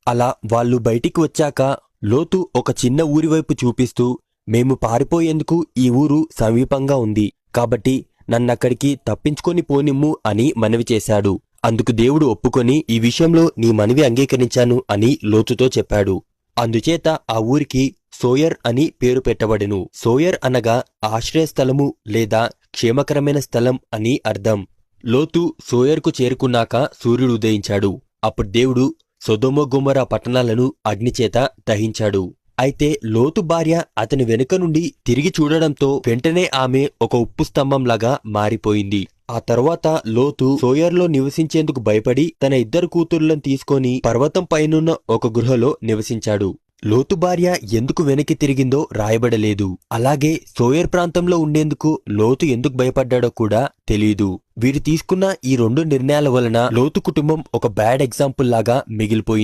అలా వాళ్ళు బయటికి వచ్చాక లోతు ఒక చిన్న ఊరివైపు చూపిస్తూ, మేము పారిపోయేందుకు ఈ ఊరు సమీపంగా ఉంది, కాబట్టి నన్నక్కడికి తప్పించుకొని పోనిమ్ము అని మనవి చేశాడు. అందుకు దేవుడు ఒప్పుకొని, ఈ విషయంలో నీ మనవి అంగీకరించాను అని లోతుతో చెప్పాడు. అందుచేత ఆ ఊరికి సోయర్ అని పేరు పెట్టబడెను. సోయర్ అనగా ఆశ్రయస్థలము లేదా క్షేమకరమైన స్థలం అని అర్థం. లోతు సోయర్కు చేరుకున్నాక సూర్యుడు ఉదయించాడు. అప్పుడు దేవుడు సొదొమ గొమొర్రా పట్టణాలను అగ్నిచేత దహించాడు. అయితే లోతు భార్య అతని వెనుక నుండి తిరిగి చూడడంతో వెంటనే ఆమె ఒక ఉప్పు స్తంభంలాగా మారిపోయింది. ఆ తరువాత లోతు సోయర్లో నివసించేందుకు భయపడి తన 2 కూతుర్లను తీసుకొని పర్వతం పైనున్న ఒక గృహలో నివసించాడు. లోతు భార్య ఎందుకు వెనక్కి తిరిగిందో రాయబడలేదు. అలాగే సోయర్ ప్రాంతంలో ఉండేందుకు లోతు ఎందుకు భయపడ్డాడో కూడా తెలీదు. వీరు తీసుకున్న ఈ 2 నిర్ణయాల వలన లోతు కుటుంబం ఒక బ్యాడ్ ఎగ్జాంపుల్ లాగా మిగిలిపోయింది.